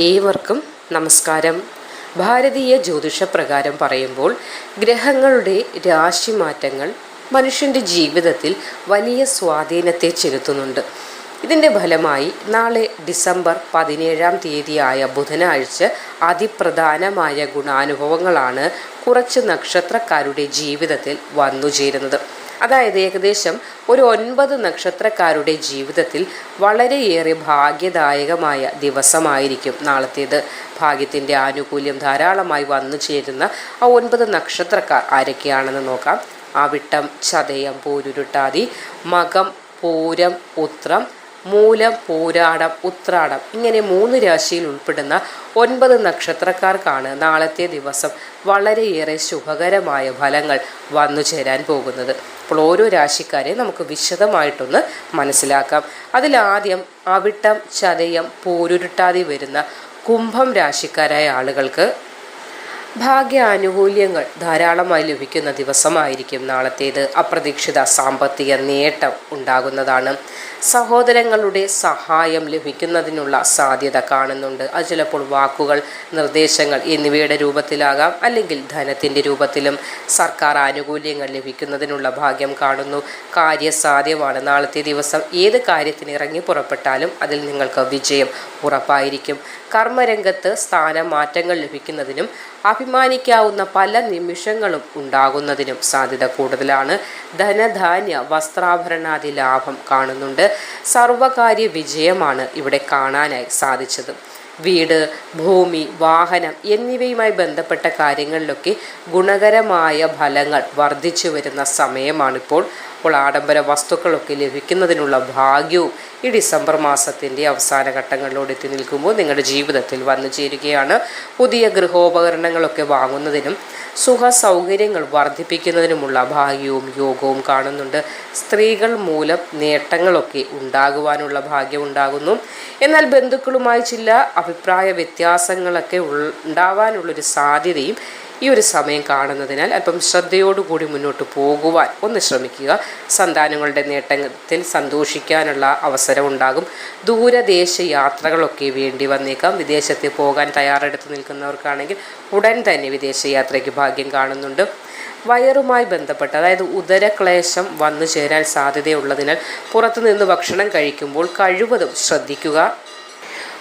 ഏവർക്കും നമസ്കാരം. ഭാരതീയ ജ്യോതിഷപ്രകാരം പറയുമ്പോൾ ഗ്രഹങ്ങളുടെ രാശിമാറ്റങ്ങൾ മനുഷ്യൻ്റെ ജീവിതത്തിൽ വലിയ സ്വാധീനത്തെ ചെലുത്തുന്നുണ്ട്. ഇതിൻ്റെ ഫലമായി നാളെ ഡിസംബർ 17-ാം തീയതിയായ ബുധനാഴ്ച അതിപ്രധാനമായ ഗുണാനുഭവങ്ങളാണ് കുറച്ച് നക്ഷത്രക്കാരുടെ ജീവിതത്തിൽ വന്നുചേരുന്നത്. അതായത് ഏകദേശം ഒരു 9 നക്ഷത്രക്കാരുടെ ജീവിതത്തിൽ വളരെയേറെ ഭാഗ്യദായകമായ ദിവസമായിരിക്കും നാളത്തേത്. ഭാഗ്യത്തിൻ്റെ ആനുകൂല്യം ധാരാളമായി വന്നു ചേരുന്ന ആ 9 നക്ഷത്രക്കാർ ആരൊക്കെയാണെന്ന് നോക്കാം. അവിട്ടം, ചതയം, പൂരുരുട്ടാതി, മകം, പൂരം, ഉത്രം, മൂലം, പൂരാടം, ഉത്രാടം ഇങ്ങനെ 3 രാശിയിൽ ഉൾപ്പെടുന്ന 9 നക്ഷത്രക്കാർക്കാണ് നാളത്തെ ദിവസം വളരെയേറെ ശുഭകരമായ ഫലങ്ങൾ വന്നു ചേരാൻ പോകുന്നത്. അപ്പോൾ ഓരോ രാശിക്കാരെ നമുക്ക് വിശദമായിട്ടൊന്ന് മനസ്സിലാക്കാം. അതിലാദ്യം അവിട്ടം, ചതയം, പൂരുരുട്ടാതി വരുന്ന കുംഭം രാശിക്കാരായ ആളുകൾക്ക് ഭാഗ്യാനുകൂല്യങ്ങൾ ധാരാളമായി ലഭിക്കുന്ന ദിവസമായിരിക്കും നാളത്തേത്. അപ്രതീക്ഷിത സാമ്പത്തിക നേട്ടം ഉണ്ടാകുന്നതാണ്. സഹോദരങ്ങളുടെ സഹായം ലഭിക്കുന്നതിനുള്ള സാധ്യത കാണുന്നുണ്ട്. അത് ചിലപ്പോൾ വാക്കുകൾ, നിർദ്ദേശങ്ങൾ എന്നിവയുടെ രൂപത്തിലാകാം, അല്ലെങ്കിൽ ധനത്തിൻ്റെ രൂപത്തിലും സർക്കാർ ആനുകൂല്യങ്ങൾ ലഭിക്കുന്നതിനുള്ള ഭാഗ്യം കാണുന്നു. കാര്യസാധ്യമാണ്. നാളത്തെ ദിവസം ഏത് കാര്യത്തിന് ഇറങ്ങി പുറപ്പെട്ടാലും അതിൽ നിങ്ങൾക്ക് വിജയം ഉറപ്പായിരിക്കും. കർമ്മരംഗത്ത് സ്ഥാനമാറ്റങ്ങൾ ലഭിക്കുന്നതിനും അഭിമാനിക്കാവുന്ന പല നിമിഷങ്ങളും ഉണ്ടാകുന്നതിനും സാധ്യത കൂടുതലാണ്. ധനധാന്യ വസ്ത്രാഭരണാദി ലാഭം കാണുന്നുണ്ട്. സർവകാര്യ വിജയമാണ് ഇവിടെ കാണാനായി സാധിച്ചത്. വീട്, ഭൂമി, വാഹനം എന്നിവയുമായി ബന്ധപ്പെട്ട കാര്യങ്ങളിലൊക്കെ ഗുണകരമായ ഫലങ്ങൾ വർദ്ധിച്ചു വരുന്ന സമയമാണിപ്പോൾ. അപ്പോൾ ആഡംബര വസ്തുക്കളൊക്കെ ലഭിക്കുന്നതിനുള്ള ഭാഗ്യവും ഈ ഡിസംബർ മാസത്തിൻ്റെ അവസാന ഘട്ടങ്ങളിലോട് എത്തി നിൽക്കുമ്പോൾ നിങ്ങളുടെ ജീവിതത്തിൽ വന്നു ചേരുകയാണ്. പുതിയ ഗൃഹോപകരണങ്ങളൊക്കെ വാങ്ങുന്നതിനും സുഖ സൗകര്യങ്ങൾ വർദ്ധിപ്പിക്കുന്നതിനുമുള്ള ഭാഗ്യവും യോഗവും കാണുന്നുണ്ട്. സ്ത്രീകൾ മൂലം നേട്ടങ്ങളൊക്കെ ഉണ്ടാകുവാനുള്ള ഭാഗ്യം ഉണ്ടാകുന്നു. എന്നാൽ ബന്ധുക്കളുമായി ചില അഭിപ്രായ വ്യത്യാസങ്ങളൊക്കെ ഉണ്ടാവാനുള്ളൊരു സാധ്യതയും ഈ ഒരു സമയം കാണുന്നതിനാൽ അല്പം ശ്രദ്ധയോടുകൂടി മുന്നോട്ട് പോകുവാൻ ഒന്ന് ശ്രമിക്കുക. സന്താനങ്ങളുടെ നേട്ടത്തിൽ സന്തോഷിക്കാനുള്ള അവസരം ഉണ്ടാകും. ദൂരദേശ യാത്രകളൊക്കെ വേണ്ടി വന്നേക്കാം. വിദേശത്ത് പോകാൻ തയ്യാറെടുത്ത് നിൽക്കുന്നവർക്കാണെങ്കിൽ ഉടൻ തന്നെ വിദേശയാത്രയ്ക്ക് ഭാഗ്യം കാണുന്നുണ്ട്. വയറുമായി ബന്ധപ്പെട്ട്, അതായത് ഉദരക്ലേശം വന്നു ചേരാൻ സാധ്യതയുള്ളതിനാൽ പുറത്തുനിന്ന് ഭക്ഷണം കഴിക്കുമ്പോൾ കഴിവതും ശ്രദ്ധിക്കുക.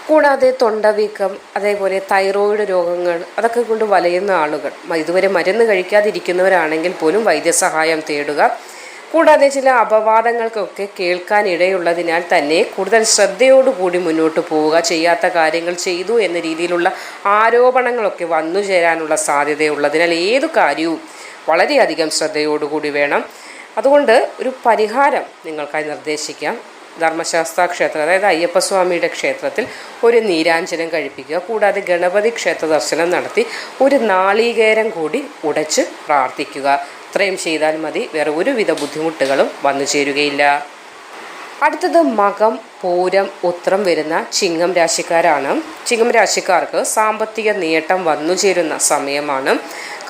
കൂടാതെ തൊണ്ടവീക്കം, അതേപോലെ തൈറോയിഡ് രോഗങ്ങൾ അതൊക്കെ കൊണ്ട് വലയുന്ന ആളുകൾ, ഇതുവരെ മരുന്ന് കഴിക്കാതിരിക്കുന്നവരാണെങ്കിൽ പോലും വൈദ്യസഹായം തേടുക. കൂടാതെ ചില അപവാദങ്ങൾക്കൊക്കെ കേൾക്കാൻ ഇടയുള്ളതിനാൽ തന്നെ കൂടുതൽ ശ്രദ്ധയോടുകൂടി മുന്നോട്ട് പോവുക. ചെയ്യാത്ത കാര്യങ്ങൾ ചെയ്തു എന്ന രീതിയിലുള്ള ആരോപണങ്ങളൊക്കെ വന്നു ചേരാനുള്ള സാധ്യതയുള്ളതിനാൽ ഏതു കാര്യവും വളരെയധികം ശ്രദ്ധയോടുകൂടി വേണം. അതുകൊണ്ട് ഒരു പരിഹാരം നിങ്ങൾക്കായി നിർദ്ദേശിക്കാം. ധർമ്മശാസ്ത്ര ക്ഷേത്രം, അതായത് അയ്യപ്പസ്വാമിയുടെ ക്ഷേത്രത്തിൽ ഒരു നീരാഞ്ജനം കഴിപ്പിക്കുക. കൂടാതെ ഗണപതി ക്ഷേത്ര ദർശനം നടത്തി ഒരു നാളികേരം കൂടി ഉടച്ച് പ്രാർത്ഥിക്കുക. ഇത്രയും ചെയ്താൽ മതി. വേറെ ഒരുവിധ ബുദ്ധിമുട്ടുകളും വന്നു ചേരുകയില്ല. അടുത്തത് മകം, പൂരം, ഉത്രം വരുന്ന ചിങ്ങം രാശിക്കാരാണ്. ചിങ്ങം രാശിക്കാർക്ക് സാമ്പത്തിക നേട്ടം വന്നു ചേരുന്ന സമയമാണ്.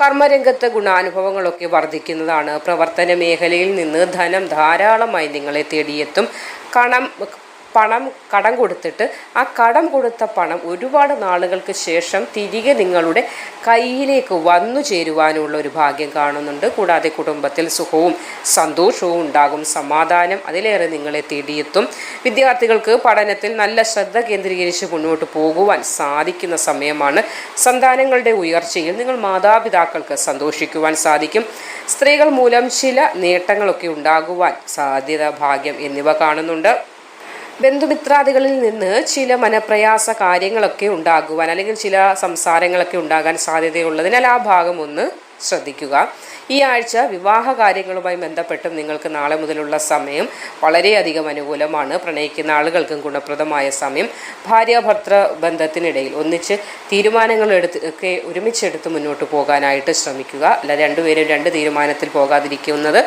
കർമ്മരംഗത്ത് ഗുണാനുഭവങ്ങളൊക്കെ വർദ്ധിക്കുന്നതാണ്. പ്രവർത്തന മേഖലയിൽ നിന്ന് ധനം ധാരാളമായി നിങ്ങളെ തേടിയെത്തും. പണം കടം കൊടുത്തിട്ട് ആ കടം കൊടുത്ത പണം ഒരുപാട് നാളുകൾക്ക് ശേഷം തിരികെ നിങ്ങളുടെ കയ്യിലേക്ക് വന്നു ചേരുവാനുള്ള ഒരു ഭാഗ്യം കാണുന്നുണ്ട്. കൂടാതെ കുടുംബത്തിൽ സുഖവും സന്തോഷവും ഉണ്ടാകും. സമാധാനം അതിലേറെ നിങ്ങളെ തേടിയെത്തും. വിദ്യാർത്ഥികൾക്ക് പഠനത്തിൽ നല്ല ശ്രദ്ധ കേന്ദ്രീകരിച്ച് മുന്നോട്ട് പോകുവാൻ സാധിക്കുന്ന സമയമാണ്. സന്താനങ്ങളുടെ ഉയർച്ചയിൽ നിങ്ങൾ മാതാപിതാക്കൾക്ക് സന്തോഷിക്കുവാൻ സാധിക്കും. സ്ത്രീകൾ മൂലം ചില നേട്ടങ്ങളൊക്കെ ഉണ്ടാകുവാൻ സാധ്യത, ഭാഗ്യം എന്നിവ കാണുന്നുണ്ട്. ബന്ധുമിത്രാദികളിൽ നിന്ന് ചില മനപ്രയാസ കാര്യങ്ങളൊക്കെ ഉണ്ടാകുവാൻ, അല്ലെങ്കിൽ ചില സംസാരങ്ങളൊക്കെ ഉണ്ടാകാൻ സാധ്യതയുള്ളതിനാൽ ആ ഭാഗം ഒന്ന് ശ്രദ്ധിക്കുക. ഈ ആഴ്ച വിവാഹ കാര്യങ്ങളുമായി ബന്ധപ്പെട്ടും നിങ്ങൾക്ക് നാളെ മുതലുള്ള സമയം വളരെയധികം അനുകൂലമാണ്. പ്രണയിക്കുന്ന ആളുകൾക്കും ഗുണപ്രദമായ സമയം. ഭാര്യാഭർത്തൃ ബന്ധത്തിനിടയിൽ ഒന്നിച്ച് തീരുമാനങ്ങൾ ഒരുമിച്ചെടുത്ത് മുന്നോട്ട് പോകാനായിട്ട് ശ്രമിക്കുക. അല്ല, രണ്ടുപേരും രണ്ട് തീരുമാനത്തിൽ പോകാതിരിക്കുന്നത്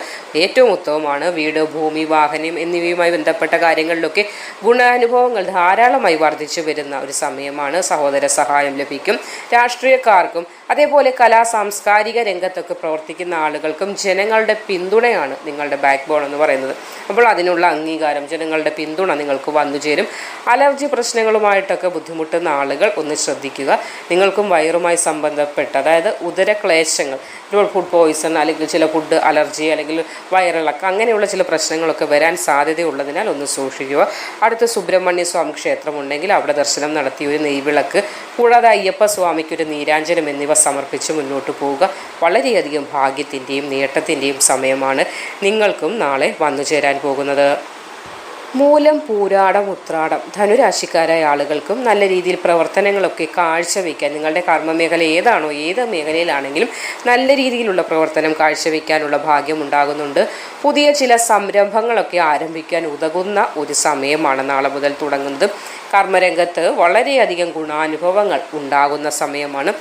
ഏറ്റവും ഉത്തമമാണ്. വീട്, ഭൂമി, വാഹനം എന്നിവയുമായി ബന്ധപ്പെട്ട കാര്യങ്ങളിലൊക്കെ ഗുണാനുഭവങ്ങൾ ധാരാളമായി വർദ്ധിച്ചു വരുന്ന ഒരു സമയമാണ്. സഹോദര സഹായം ലഭിക്കും. രാഷ്ട്രീയക്കാർക്കും അതേപോലെ സാംസ്കാരിക രംഗത്തൊക്കെ പ്രവർത്തിക്കുന്ന നിൽക്കുന്ന ആളുകൾക്കും ജനങ്ങളുടെ പിന്തുണയാണ് നിങ്ങളുടെ ബാക്ക് ബോൺ എന്ന് പറയുന്നത്. അപ്പോൾ അതിനുള്ള അംഗീകാരം, ജനങ്ങളുടെ പിന്തുണ നിങ്ങൾക്ക് വന്നു ചേരും. അലർജി പ്രശ്നങ്ങളുമായിട്ടൊക്കെ ബുദ്ധിമുട്ടുന്ന ആളുകൾ ഒന്ന് ശ്രദ്ധിക്കുക. നിങ്ങൾക്കും വയറുമായി സംബന്ധപ്പെട്ട, അതായത് ഉദരക്ലേശങ്ങൾ, ഫുഡ് പോയിസൺ അല്ലെങ്കിൽ ചില ഫുഡ് അലർജി അല്ലെങ്കിൽ വയറിളക്കം അങ്ങനെയുള്ള ചില പ്രശ്നങ്ങളൊക്കെ വരാൻ സാധ്യതയുള്ളതിനാൽ ഒന്ന് സൂക്ഷിക്കുക. അടുത്ത് സുബ്രഹ്മണ്യ സ്വാമി ക്ഷേത്രമുണ്ടെങ്കിൽ അവിടെ ദർശനം നടത്തി ഒരു നെയ്വിളക്ക്, കൂടാതെ അയ്യപ്പ സ്വാമിക്കൊരു നീരാഞ്ജനം എന്നിവ സമർപ്പിച്ച് മുന്നോട്ട് പോവുക. വളരെയധികം ഭാഗ്യത്തിൻ്റെയും നേട്ടത്തിൻ്റെയും സമയമാണ് നിങ്ങൾക്കും നാളെ വന്നു ചേരാൻ പോകുന്നത്. മൂലം, പൂരാടം, ഉത്രാടം ധനുരാശിക്കാരായ ആളുകൾക്കും നല്ല രീതിയിൽ പ്രവർത്തനങ്ങളൊക്കെ കാഴ്ചവെക്കാൻ, നിങ്ങളുടെ കർമ്മമേഖല ഏതാണോ, ഏത് മേഖലയിലാണെങ്കിലും നല്ല രീതിയിലുള്ള പ്രവർത്തനം കാഴ്ചവെക്കാനുള്ള ഭാഗ്യം ഉണ്ടാകുന്നുണ്ട്. പുതിയ ചില സംരംഭങ്ങളൊക്കെ ആരംഭിക്കാൻ ഉതകുന്ന ഒരു സമയമാണ് നാളെ മുതൽ തുടങ്ങുന്നത്. കർമ്മരംഗത്ത് വളരെയധികം ഗുണാനുഭവങ്ങൾ ഉണ്ടാകുന്ന സമയമാണ്.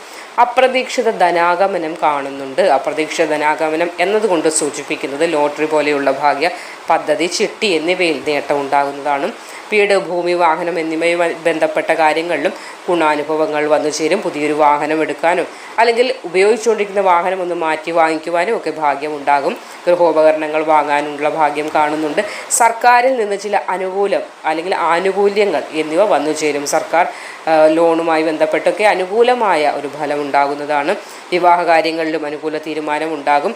അപ്രതീക്ഷിത ധനാഗമനം കാണുന്നുണ്ട്. അപ്രതീക്ഷിത ധനാഗമനം എന്നതുകൊണ്ട് സൂചിപ്പിക്കുന്നത് ലോട്ടറി പോലെയുള്ള ഭാഗ്യ പദ്ധതി, ചിട്ടി എന്നിവയിൽ നേട്ടം ഉണ്ടാകുന്നതാണ്. വീട്, ഭൂമി, വാഹനം എന്നിവയുമായി ബന്ധപ്പെട്ട കാര്യങ്ങളിലും ഗുണാനുഭവങ്ങൾ വന്നു ചേരും. പുതിയൊരു വാഹനം എടുക്കാനും അല്ലെങ്കിൽ ഉപയോഗിച്ചുകൊണ്ടിരിക്കുന്ന വാഹനം ഒന്ന് മാറ്റി വാങ്ങിക്കുവാനും ഒക്കെ ഭാഗ്യമുണ്ടാകും. ഗൃഹോപകരണങ്ങൾ വാങ്ങാനുള്ള ഭാഗ്യം കാണുന്നുണ്ട്. സർക്കാരിൽ നിന്ന് ചില അനുകൂലം അല്ലെങ്കിൽ ആനുകൂല്യങ്ങൾ എന്നിവ വന്നു ചേരും. സർക്കാർ ലോണുമായി ബന്ധപ്പെട്ടൊക്കെ അനുകൂലമായ ഒരു ഫലം ഉണ്ടാകുന്നതാണ്. വിവാഹ കാര്യങ്ങളിലും അനുകൂല തീരുമാനമുണ്ടാകും.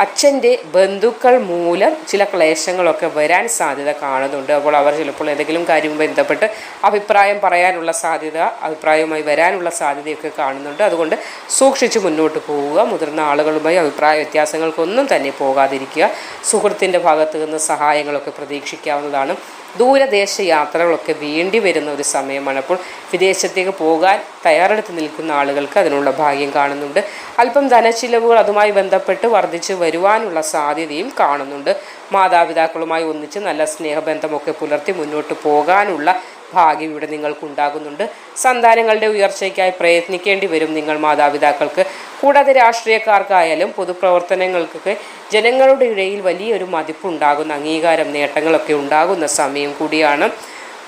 അച്ഛൻ്റെ ബന്ധുക്കൾ മൂലം ചില ക്ലേശങ്ങളൊക്കെ വരാൻ സാധ്യത കാണുന്നുണ്ട്. അപ്പോൾ അവർ ചിലപ്പോൾ ഏതെങ്കിലും കാര്യവുമായി ബന്ധപ്പെട്ട് അഭിപ്രായം പറയാനുള്ള സാധ്യത, അഭിപ്രായവുമായി വരാനുള്ള സാധ്യതയൊക്കെ കാണുന്നുണ്ട്. അതുകൊണ്ട് സൂക്ഷിച്ച് മുന്നോട്ട് പോവുക. മുതിർന്ന ആളുകളുമായി അഭിപ്രായ വ്യത്യാസങ്ങൾക്കൊന്നും തന്നെ പോകാതിരിക്കുക. സുഹൃത്തിൻ്റെ ഭാഗത്തു നിന്ന് സഹായങ്ങളൊക്കെ പ്രതീക്ഷിക്കാവുന്നതാണ്. ദൂരദേശ യാത്രകളൊക്കെ വേണ്ടി വരുന്ന ഒരു സമയമാണ്. അപ്പോൾ വിദേശത്തേക്ക് പോകാൻ തയ്യാറെടുത്ത് നിൽക്കുന്ന ആളുകൾക്ക് അതിനുള്ള ഭാഗ്യം കാണുന്നുണ്ട്. അല്പം ധനച്ചിലവുകൾ അതുമായി ബന്ധപ്പെട്ട് വർദ്ധിച്ച് വരുവാനുള്ള സാധ്യതയും കാണുന്നുണ്ട്. മാതാപിതാക്കളുമായി ഒന്നിച്ച് നല്ല സ്നേഹബന്ധമൊക്കെ പുലർത്തി മുന്നോട്ട് പോകാനുള്ള ഭാഗ്യം ഇവിടെ നിങ്ങൾക്കുണ്ടാകുന്നുണ്ട്. സന്താനങ്ങളുടെ ഉയർച്ചയ്ക്കായി പ്രയത്നിക്കേണ്ടി വരും നിങ്ങൾ മാതാപിതാക്കൾക്ക്. കൂടാതെ രാഷ്ട്രീയക്കാർക്കായാലും പൊതുപ്രവർത്തനങ്ങൾക്കൊക്കെ ജനങ്ങളുടെ ഇടയിൽ വലിയൊരു മതിപ്പുണ്ടാകുന്ന, അംഗീകാരം, നേട്ടങ്ങളൊക്കെ ഉണ്ടാകുന്ന സമയം കൂടിയാണ്.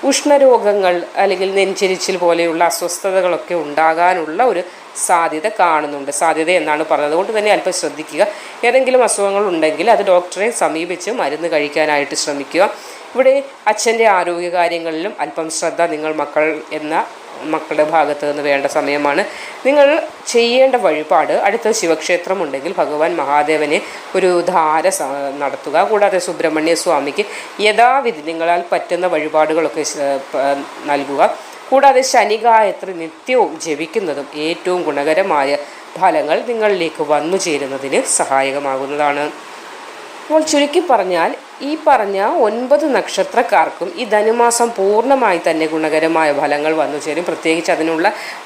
ഉഷ്ണരോഗങ്ങൾ അല്ലെങ്കിൽ നെഞ്ചരിച്ചിൽ പോലെയുള്ള അസ്വസ്ഥതകളൊക്കെ ഉണ്ടാകാനുള്ള ഒരു സാധ്യത കാണുന്നുണ്ട്. സാധ്യത എന്നാണ് പറഞ്ഞത്. അതുകൊണ്ട് തന്നെ അല്പം ശ്രദ്ധിക്കുക. ഏതെങ്കിലും അസുഖങ്ങൾ ഉണ്ടെങ്കിൽ അത് ഡോക്ടറെ സമീപിച്ച് മരുന്ന് കഴിക്കാനായിട്ട് ശ്രമിക്കുക. ഇവിടെ അച്ഛൻ്റെ ആരോഗ്യകാര്യങ്ങളിലും അല്പം ശ്രദ്ധ നിങ്ങൾ മക്കളുടെ ഭാഗത്ത് നിന്ന് വേണ്ട സമയമാണ്. നിങ്ങൾ ചെയ്യേണ്ട വഴിപാട്, അടുത്ത ശിവക്ഷേത്രം ഉണ്ടെങ്കിൽ ഭഗവാൻ മഹാദേവനെ ഒരു ധാര നടത്തുക. കൂടാതെ സുബ്രഹ്മണ്യ സ്വാമിക്ക് യഥാവിധി നിങ്ങളാൽ പറ്റുന്ന വഴിപാടുകളൊക്കെ നൽകുക. കൂടാതെ ശനിഗായത്രി നിത്യവും ജപിക്കുന്നതും ഏറ്റവും ഗുണകരമായ ഫലങ്ങൾ നിങ്ങളിലേക്ക് വന്നു ചേരുന്നതിന് സഹായകമാകുന്നതാണ്. അപ്പോൾ ചുരുക്കി പറഞ്ഞാൽ ഈ പറഞ്ഞ 9 നക്ഷത്രക്കാർക്കും ഈ ധനുമാസം പൂർണ്ണമായി തന്നെ ഗുണകരമായ ഫലങ്ങൾ വന്നു ചേരും. പ്രത്യേകിച്ച് അതിനുള്ള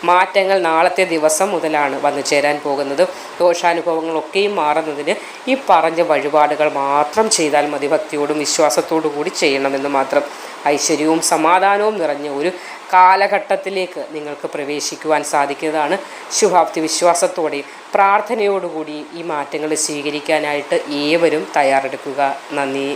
മാറ്റങ്ങൾ നാളത്തെ ദിവസം മുതലാണ് വന്നു ചേരാൻ പോകുന്നത്. ദോഷാനുഭവങ്ങളൊക്കെയും മാറുന്നതിന് ഈ പറഞ്ഞ വഴിപാടുകൾ മാത്രം ചെയ്താൽ മതി. ഭക്തിയോടും വിശ്വാസത്തോടു കൂടി ചെയ്യണമെന്ന് മാത്രം. ഐശ്വര്യവും സമാധാനവും നിറഞ്ഞ ഒരു കാലഘട്ടത്തിലേക്ക് നിങ്ങൾക്ക് പ്രവേശിക്കുവാൻ സാധിക്കുന്നതാണ്. ശുഭാപ്തി വിശ്വാസത്തോടെയും പ്രാർത്ഥനയോടുകൂടി ഈ മാറ്റങ്ങൾ സ്വീകരിക്കാനായിട്ട് ഏവരും തയ്യാറെടുക്കുക. നന്ദി.